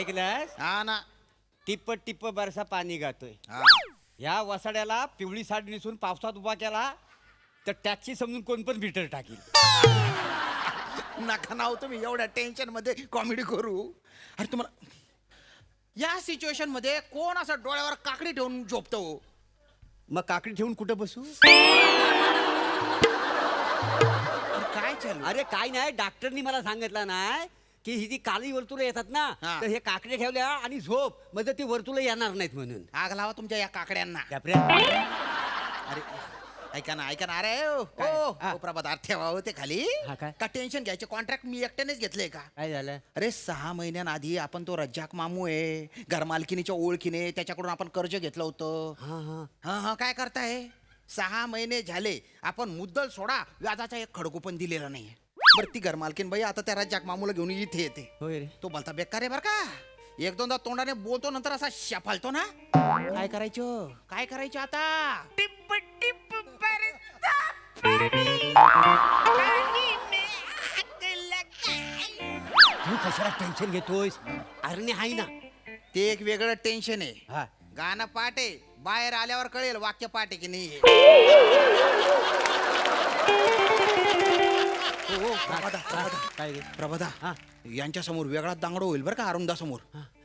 ऐकलंस? हा ना. टिप्प टिप्प बरसा पाणी गातोय. हा. या वसाड्याला पिवळी साडी नेसून पावसात उभा केला तर टॅक्सी समजून कोण पण भीटर टाकील. नका नाव तुम्ही एवढ्या टेन्शन मध्ये कॉमेडी करू. अरे तुम्हाला या सिच्युएशन मध्ये कोण असं डोळ्यावर काकडी ठेवून झोपतो? मग काकडी ठेवून कुठं बसू? काय चालू? अरे काय नाही, डॉक्टरनी मला सांगितलं नाही की ही जी काळी वर्तुळं येतात ना, हा. तर हे काकडे ठेवल्या आणि झोप म्हणजे ती वर्तुळं येणार नाहीत म्हणून. आग लावा तुमच्या या काकड्यांना. बापरे. अरे ऐका ना अरे काय? हा. ओ प्रभात ठेवा होते खाली. हा, काय? का टेन्शन घ्यायचे? कॉन्ट्रॅक्ट मी एकट्यानेच घेतलंय का? काय झालं? अरे 6 महिन्यांआधी आपण तो रज्जाक मामू आहे घरमालकिनीच्या ओळखीने त्याच्याकडून आपण कर्ज घेतलं होतं. हा हा. हा हा काय करताय? 6 महिने झाले आपण मुद्दल सोडा व्याजाचा एक खडको पण दिलेला नाही. बरं ती घरमालकीन बाई आता त्या रज्जाक मामूला घेऊन इथे येते. होय रे. तो बोलता बेकार आहे बरं का. एक दोनदा तोंडाने बोलतो नंतर असा शफालतो ना. काय करायचं आता? टिप टिप बरसा पाणी, पाणी में आग लगाई. तू कशाला टेन्शन घेतोयस? अरे आहे ना. ते एक वेगळं टेन्शन आहे. हा. गाणं पाठ आहे, बाहेर आल्यावर कळेल वाक्य पाठ आहे की नाही. काय रे? प्रभादा हा. यांच्या समोर वेगळा दांगडो होईल बरं का अरुंदा समोर.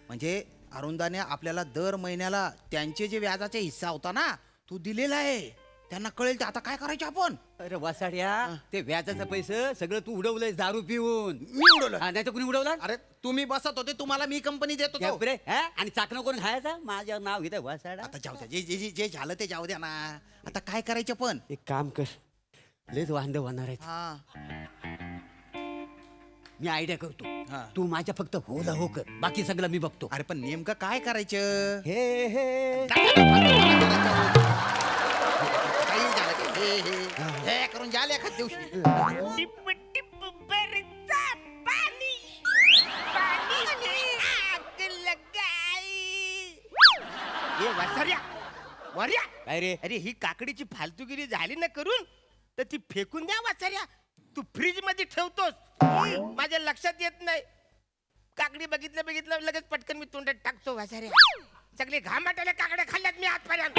म्हणजे अरुंदाने आपल्याला दर महिन्याला त्यांचे जे व्याजाचा हिस्सा होता ना तो दिलेला आहे. त्यांना कळेल ते आता काय करायचं आपण. अरे वासाड्या, ते व्याजाचं पैसे सगळं तू उडवलंयस दारू पिऊन. मी उडवलं. नाही तर कुणी उडवलं? अरे तुम्ही बसत होते तुम्हाला मी कंपनी देत होतो. बापरे, हा? आणि चाकणं कोण खायचं? माझं नाव घेतं वासाडा. आता जाऊ द्या जे झालं ते जाऊ द्या ना. आता काय करायचं पण. एक काम कर, लयच वांद होणार आहेत. हा मी आयडिया करतो. हा. तू माझ्या फक्त होला हो कर, बाकी सगळं मी बघतो. अरे पण नेमकं काय करायचं? हे हे काही झालं की हे करून झालं एखाद दिवशी. टिप टिप बरसा पाणी, पाणी में आग लगाई. ए वासर्या, वर्या, काय रे? अरे ही काकडीची फालतूगिरी झाली ना करून तर ती फेकून द्या वासर्या. तू फ्रीज मध्ये ठेवतोस, माझ्या लक्षात येत नाही. काकडी बघितलं लगेच पटकन मी तोंडात टाकतो वासर्या. सगळे घामाटाल्या काकड्या खाल्ल्यात मी आजपर्यंत.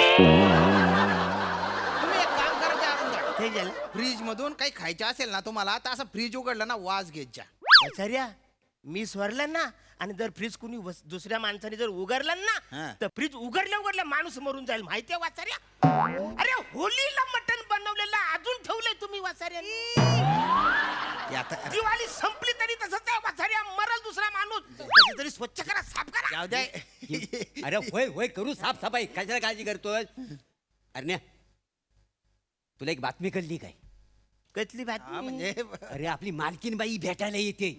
तुम्ही एक काम करा त्या अरुंदा. हे झालं फ्रीज मधून काही खायचं असेल ना तुम्हाला तर असं फ्रीज उघडलं ना वास घेत जा. वासर्या, मी स्वरलं ना आणि जर फ्रीज कुणी दुसऱ्या माणसाने जर उघडलं हा. ना तर फ्रीज उघडल्या माणूस मरून जाईल. माहितीये वासर्या? अरे होलीला मटण बनवलेलं अजून ठेवलंय तुम्ही वासर्या. ते आता दिवाळी संपली तरी तसंच आहे वासर्या. मरल दुसरा माणूस त्याची तरी स्वच्छ करा, साफ करा. जाऊ द्या. अरे होय होय करू साफसफाई, कशाला काळजी करतोय? अरे तुला एक बातमी कळली काय? कसली हा, बातमी? म्हणजे अरे आपली मालकीन बाई भेटायला येते.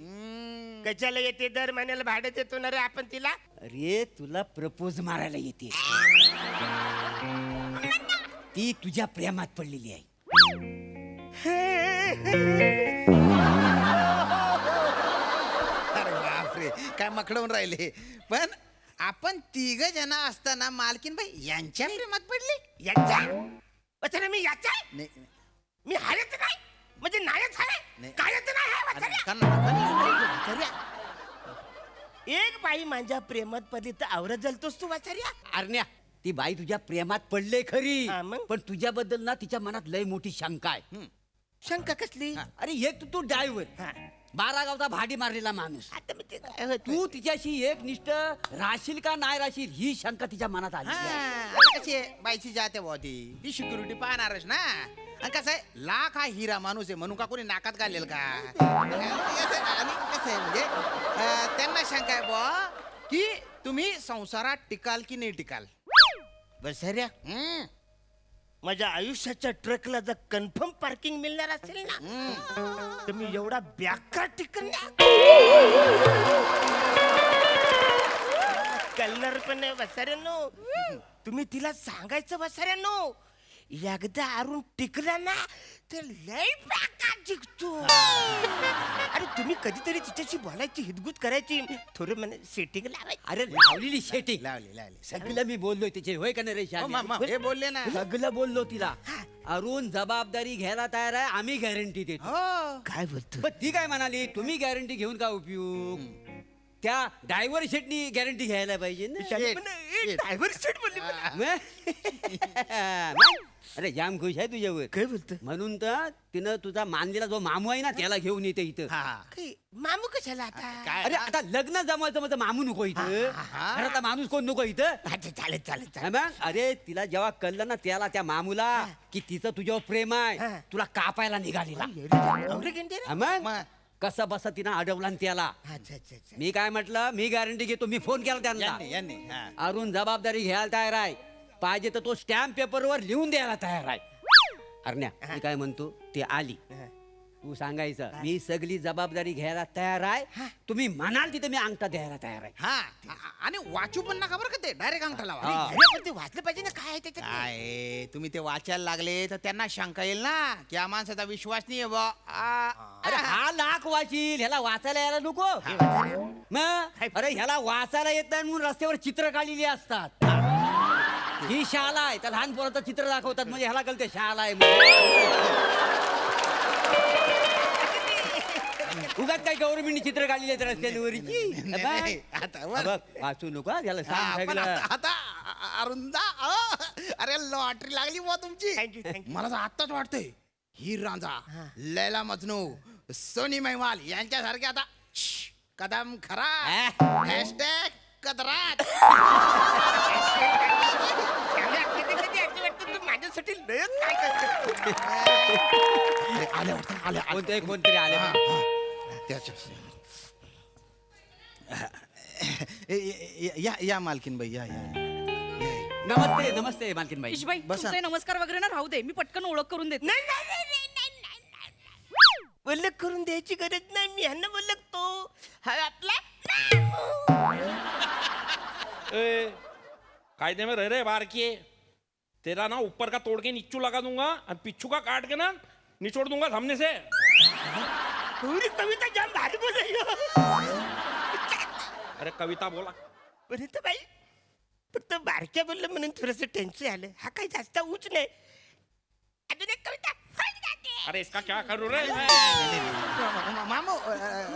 कशाला येते? दर महिन्याला भाडं देतो ना रे आपण तिला. अरे तुला प्रपोज मारायला येते. ती तुझ्या प्रेमात पडलेली आहे. अरे बापरे काय मकडवून राहिले. पण आपण 3 जण असताना मालकीन बाई यांच्या प्रेमात पडली. याच्या वासर्या, मी याच्या आहे? नाही, मी हायच नाही म्हणजे नायच आहे, नाही. कायच नाही आहे अरे, वासर्या. कन्नड. एक बाई माझ्या प्रेमात पडली तर आवरत जलतोस तू वासर्या. अरण्या, ती बाई तुझ्या प्रेमात पडले खरी, हा, मग? पण तुझ्याबद्दल ना तिच्या मनात लय मोठी शंका आहे. शंका कसली? अरे एक तू ड्रायव्हर, हा. 12 गावचा भाडी मारलेला माणूस, आता मग ते काय होत? तू तिच्याशी एक निष्ठ राहशील का नाही राहशील ही शंका तिच्या मनात आली आहे. आता कशी आहे, बाईची जाते बुवा ती सिक्युरिटी पाहणारच ना. आणि कसं आहे लाख हा हिरा माणूस आहे म्हणून का कोणी नाकात घालेल का. आणि कसं आहे म्हणजे त्यांना शंका आहे बुवा की तुम्ही संसारात टिकाल की नाही टिकाल. वासर्या, माझ्या आयुष्याच्या ट्रकला जर कन्फर्म पार्किंग मिळणार असेल ना तर मी एवढा बेकार टिकन कळणार पण नाही वासऱ्यांनो. तुम्ही तिला सांगायचं वासऱ्यांनो, एकदा अरुण टिकला ना तर लय बेकार टिकतो. अरे तुम्ही कधीतरी तिच्याशी बोलायची, हितगुत करायची, थोडं म्हणजे सेटिंग लावायची. अरे लावलेली शेटिंग लावली सगळं मी बोललोय तिचे, होय का नाही रे श्याम? हे बोलले ना. सगळं बोललो तिला. अरुण जबाबदारी घ्यायला तयार आहे, आम्ही गॅरंटी देतो. हो काय बोलतो? पण ती काय म्हणाली, तुम्ही गॅरंटी घेऊन का उपयोग? त्या ड्रायव्हर शेटनी गॅरंटी घ्यायला पाहिजे ना ड्रायव्हर सीट बोलली मला. मग? अरे जाम खुश आहे तुझ्यावर काय बोलतो म्हणून तर तिनं तुझा मानलेला जो मामू आहे ना त्याला घेऊन येते इथं हा काय मामू कशाला आता काय अरे आता लग्न जमायचं माझं मामू नको इथं घरातला माणूस कोण नको इथं अच्छा, चालेल चालेल हा चालेल. मग? अरे तिला जेव्हा कळलं ना त्याला त्या मामूला की तिचं तुझ्यावर प्रेम आहे हा. तुला कापायला निघालेला एवढं गेंडे रे? हा मग? मग? कसं बस तिनं अडवला न त्याला अच्छा अच्छा अच्छा. मी काय म्हटलं मी गॅरंटी घेतो मी फोन केला त्यांना यांनी हा. अरुण जबाबदारी घ्यायला तयार आहे पाहिजे तर तो स्टॅम्प पेपरवर लिहून द्यायला तयार आहे अरण्या मी काय म्हणतो ते आली तू सांगायचं मी सगळी जबाबदारी घ्यायला तयार आहे तुम्ही म्हणाल तिथे मी अंगठा द्यायला तयार आहे हा आणि वाचू पण नका बरं का ते डायरेक्ट अंगठा लावा हा. अरे पण ते वाचलं पाहिजे ना काय आहे त्याच्यात काय तुम्ही ते वाचायला लागले तर त्यांना शंका येईल ना की या माणसाचा विश्वास नाही बा अरे हा लाख वाचील ह्याला वाचायला यायला नको मग अरे ह्याला वाचायला येत नाही म्हणून रस्त्यावर चित्र काढलेली असतात ही शाळा आहे त्या लहान पोराचं चित्र दाखवतात म्हणजे ह्याला कळते शाळा आहे उगाच काय गव्हर्नमेंटने चित्र काढलेली आहेत रस्त्यांवरची नाही, आता वर. बघ वाचू नको हा, ह्याला सांग पण सगळं. आता अरुंदा अरे लॉटरी लागली बुवा तुमची Thank you, thank you. मला तर आत्ताच वाटतंय हीर रांझा लैला मजनू सोनी महिवाल यांच्यासारखे आता कदम खरा हॅशटॅग कदरात असं वाटतं तू माझ्यासाठी लयच काय करतो आले वाटतं, आले कोणते कोणतरी आले या मालकीन बाई या नमस्ते नमस्ते मालकीनबाई इशबाई बसा. तुमचे नमस्कार वगैरे ना राहू दे मी पटकन ओळख करून देते नाही नाही नाही नाही नाही नाही नाही. ओळख करून द्यायची गरज नाही मी ह्यांना ओळखतो हा आपला ए, कायदे में रह रहे बाहर किए तेरा ना ऊपर का तोड़ के नीचू लगा दूंगा और पिच्छू का काट के ना निचोड़ दूंगा सामने से पूरी कविता जाम भारी बोलाय अरे कविता बोला पण बाई फक्त बारक्या बोललं म्हणून थोडस टेन्शन आलं हा काही जास्त उच नाही अजून एक कविता होऊन जाते. अरे इसका क्या करूं रे मामू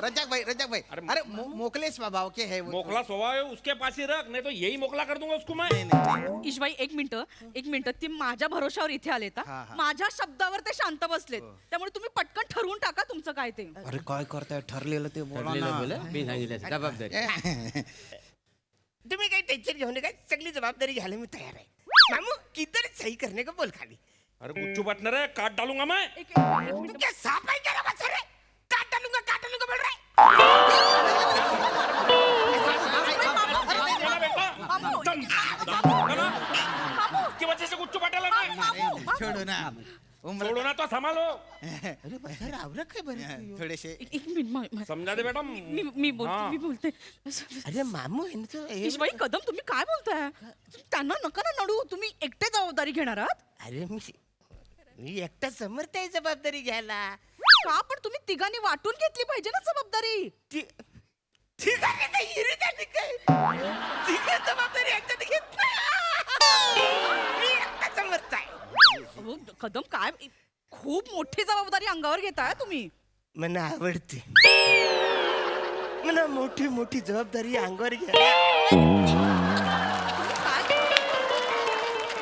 रजाक भाई अरे, अरे मोकले स्वभाव के है वो मोकला स्वभाव है उसके पास ही रख नहीं तो यही मोकला कर दूंगा उसको मैं नहीं, नहीं. इशबाई एक मिनिट ती माझ्या भरोशावर इथे आले हा, का हा. माझ्या शब्दावर ते शांत बसलेत त्यामुळे तुम्ही पटकन ठरवून टाका तुमचं काय ते अरे काय करताय ठरलेलं ते बोला ठरलेलं बोला, ना मी सांगितलं जबाबदारी तुम्ही काही टेन्शन घेऊ नका सगळी जबाबदारी घ्यायला मी तयार आहे मामू किधर सही करने का बोल खाली अरे गुच्चू बटनर है काट डालूंगा मैं एक मिनिट तू क्या साफ है क्या बस रे काट डालूंगा बोल रहा बोला बेटा मामू, दम, मामू, है ना? मामू, की वजह से गुच्चू बटा लगा मामू, छोडो ना छोड़ो ना तो संभालो अरे बस आवरा काय बरं थोडेसे एक मिनिट समझा दे बेटा मी हाँ. बोलते अरे मामू यांचं हे- इशबाई कदम तुम्ही काय बोलताय त्यांना नका ना नडू तुम्ही एकटे जबाबदारी घेणार आहात अरे मी एकटा समर्थ आहे जबाबदारी घ्यायला का पण तुम्ही तिघांनी वाटून घेतली पाहिजे ना जबाबदारी ठीक आहे काय हिरे त्याने काय ठीक आहे जबाबदारी एकट्याने घेत मी एकटा समर्थ आहे अहो, कदम काय खूप मोठी जबाबदारी अंगावर घेताय तुम्ही मला आवडते मला मोठी मोठी जबाबदारी अंगावर घ्या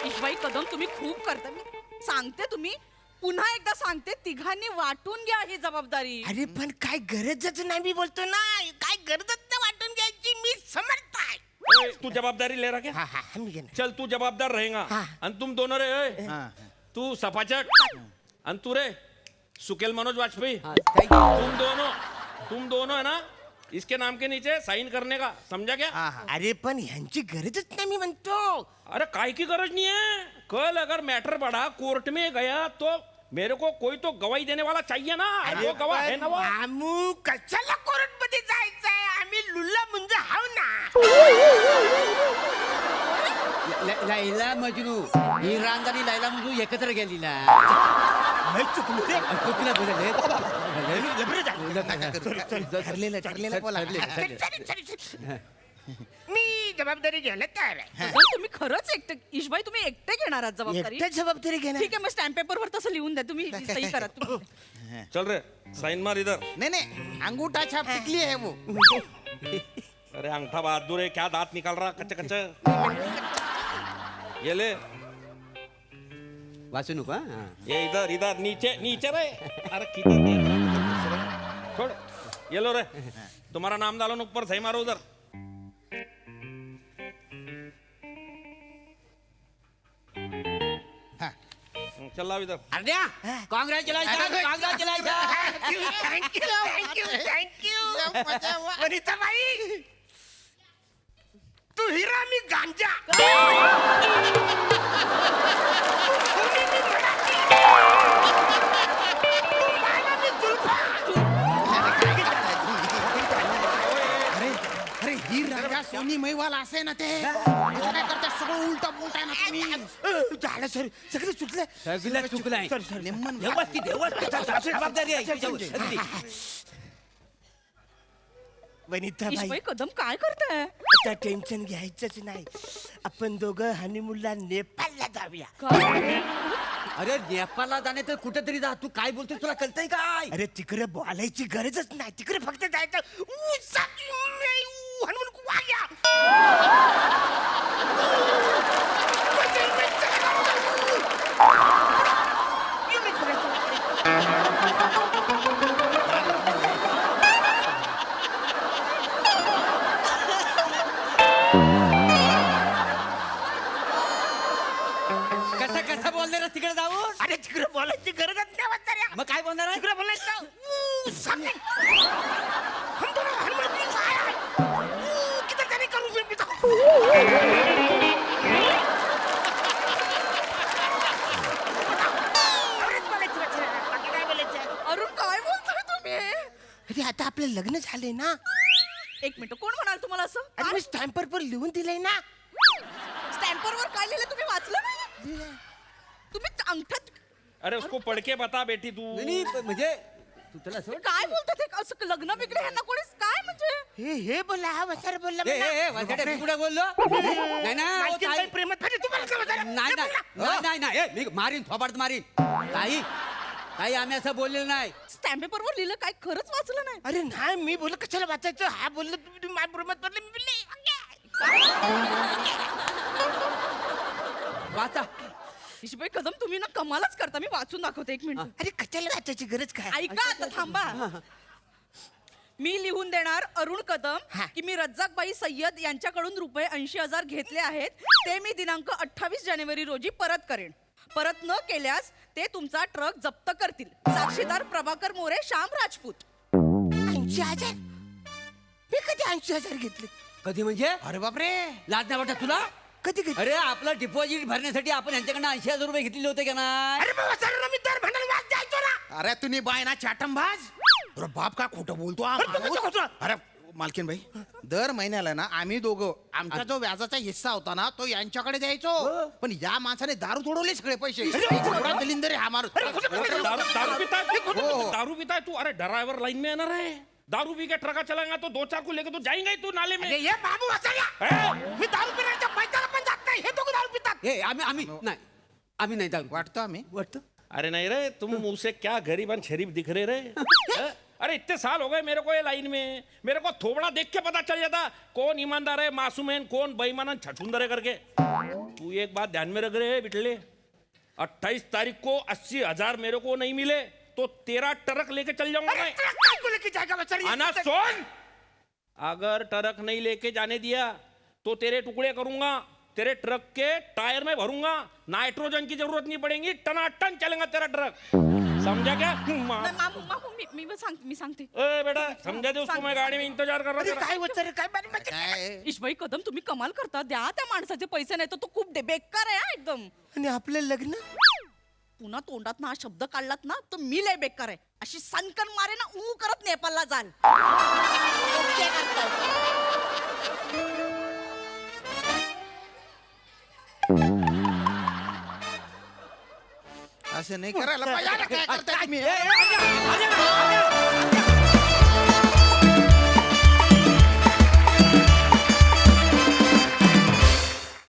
इशबाई कदम तुम्ही खूप करता मी सांगते तुम्ही पुन्हा एकदा सांगते तिघांनी वाटून घ्या ही जबाबदारी अरे पण काय गरजच नाही मी बोलतो ना काय गरजच नाही वाटून घ्यायची मी समर्थ आहे ए, तू जवाबदारी ले रहा क्या हा हा मी घेणार चल तू जवाबदार रहेगा हाँ. आणि तुम दोनों रे ए, हाँ. तू सफाचट आणि तू रे सुकेल मनोज वाजपेयी हाँ, thank you. तुम दोनों है ना इसके नाम के नीचे साइन करने का समझा क्या हाँ, हाँ. अरे पण ह्यांची गरजच नाही मी म्हणतो अरे काय की गरज नहीं है कल अगर मैटर बढ़ा कोर्ट में गया तो मेरे को कोई तो गवाही देने वाला चाहिए ना वो गवाह है ना वो मामू कशाला कोर्ट मध्ये जायचंय आम्ही लुल्ला म्हणजे हाव ना लैला मजनू ही रांजानी लैला मजनू एकत्र गेलीला चुकीला नका करू. ठरलेलं बोला मी जबाबदारी घ्यायला तयार आहे कदम तुम्ही खरंच एकटे इशबाई तुम्ही एकटे घेणार आहात जबाबदारी एकट्या जबाबदारी घेणार ठीक आहे मग स्टॅम्प पेपरवर तसं लिहून द्या तुम्ही सही करा तुम्ही चल रे साइन मार इधर नहीं नहीं अंगूठा छाप टिकली है वो अरे अंगठा बहादुर है, क्या दांत निकाल रहा कच्चे कच्चे. ये ले, वाचू नको हा. ये इधर इधर नीचे नीचे रे. अरे किधर छोड़. ये लो रे, तुम्हारा नाम डालो ना ऊपर, सही मारो उधर. चल लाओ इधर. अर्ध्या कॉंग्रॅच्युलेशन थँक्यू वनिताबाई, तू हिरा मी गांजा. अरे अरे ही राजा सोनी मैवाल असे ना ते असं काय करता, सगळं उलटा पुलटा ना तुम्ही. झालं सर, सगळं चुकलं. सगळं चुकलंय. निम्मन व्यवस्थित जबाबदारी आहे तुझ्यावर, सगळी. वनिताबाई, ईशबाई कदम काय करताय? आता टेन्शन घ्यायचंच नाही. आपण दोघं हनीमूनला नेपाळला जाऊया. काय? अरे नेपाळला जाणे तर कुठेतरी जा. तू काय बोलतोय, तुला कळतंय काय? अरे तिकडे बोलायची गरजच नाही, तिकडे फक्त जायचं. हनुमान वाग्या. कसं बोलणार तिकडे जाऊन? अरे तिकडे बोलायची गरजच नाही वाचाऱ्या. मग काय बोलणार आहे? तिकडे बोलायचं. something. हम दोनों हनुमान की छाया है. किधर जाने का रूप में पिता. अरेच बोलायचं वाचाऱ्या, बाकी काय बोलायचं. अरुण काय बोलताय तुम्ही? अरे आता आपलं लग्न झालंय ना. एक मिनिट, कोण म्हणाल तुम्हाला असं? अरे मी स्टॅम्पर पर लिहून दिलंय ना. स्टॅम्पर वर काय लिहिलं तुम्ही वाचलं नाही? तुम्ही अंगठात अरे उसको पढ़ के बता बेटी तू. नाही म्हणजे तू त्याला सोड. काय बोलतात हे? असं लग्न बिग्न ह्यांना कोणीच काय म्हणजे? हे बोला, हा वसार बोलला ए, ए, ए, वाजड्या, मी कुठे बोललो? नाही ना, ओ, मालकीण ताई. बाई प्रेमात पडली, तुम्हाला काय वसार? नाही नाही नाही, नाही नाही ए, मी मारीन, थोपाडत मारीन. काही आम्ही असं बोललेलं नाही. स्टॅम्प पेपर वर लिहिलं काय खरंच वाचलं नाही? अरे नाही, मी बोललो कशाला वाचायचं. हा बोललो तुम्ही माझ्या प्रेमात पडले, मी बोलले. वाचा. ईशबाई कदम तुम्ही ना कमालच करता. मी वाचून दाखवते, एक मिनिट. अरे कशाला वाचायची गरज काय? ऐका आता, थांबा. मी लिहून देणार अरुण कदम हा. की मी रज्जाकबाई सय्यद यांच्याकडून रुपये 80,000 घेतले आहेत. ते मी दिनांक 28 जानेवारी रोजी परत करेन. परत न केल्यास ते तुमचा ट्रक जप्त करतील. साक्षीदार प्रभाकर मोरे, श्याम राजपूत. 80,000? मी कधी 80,000 घेतले? कधी म्हणजे? अरे बापरे, लाज नाही वाटत तुला? कधी घेतले? अरे आपलं डिपॉझिट भरण्यासाठी आपण यांच्याकडनं 80,000 रुपये घेतलेले होते का नाही? अरे मग वसार मी तर म्हणाल वाच जायचो ना. अरे तुम्ही बाय ना चाटंबाज. अरे बाप का खोटं बोलतो हा अरे तू माणूस. कसं खोटं? अरे मालकीन भाई, दर महिन्याला ना आम्ही दोघं आमचा जो व्याजाचा हिस्सा होता ना तो यांच्याकडे द्यायचो. पण या माणसाने दारू तोडवले सगळे पैसे. एवढा दलिंदर आहे हा माणूस. दारू पिता है तू? हो. दारू पिता है तू? अरे ड्राइवर लाइन में आना रहे. दारू पी के ट्रका चलाएगा तो 2 चाकू लेके तो जाएंगे ही तू नाले में. अरे ये बाबू वसाया, हैं? मी दारू पिण्याच्या पैशाला पण जात नाही. हे दोघं दारू पितात. ए आम्ही नाही दारू वाटतो आम्ही. वाटतं. अरे नहीं रे, तुम मुंह से क्या गरीब और शरीफ दिख रहे रे. हैं? अरे इतने साल हो गए मेरे को ये लाइन में. मेरे को थोबड़ा देख के पता चल जाता कौन ईमानदार है, मासूम है, कौन बेईमान छछूंदर है करके. तू एक बात ध्यान में रख रहे बिटले. 28 तारीख को 80,000 मेरे को नहीं मिले तो तेरा ट्रक लेके चल जाऊंगा अरे मैं. ट्रक काय को लेके जाएगा वसाया? आना सुन, अगर ट्रक नहीं लेके जाने दिया तो तेरे टुकड़े करूंगा, तेरे ट्रक के टायर में भरूंगा. नाइट्रोजन की जरूरत नहीं पड़ेगी, टनाटन चलेगा तेरा ट्रक. समझा क्या? मी सांगते. ए बेटा समझा दे उसको, मैं गाड़ी में इंतजार कर अरे रहा था. काय वसाया, काय बारी म्हणजे काय? काय ईशबाई कदम तुम्ही कमाल करता. द्या त्या माणसाचे पैसे, नाही तर तो खूप बेकार आहे हा एकदम. आणि आपलं लग्न? पुन्हा तोंडात ना हा शब्द काढलात ना तर मी लय बेकार आहे. अशी सनकन मारे ना ऊ करत नेपाळला जाल. असं नाही करायला पाहिजे. काय करताय तुम्ही? ए, ए, अर्ध्या, अर्ध्या, अर्ध्या.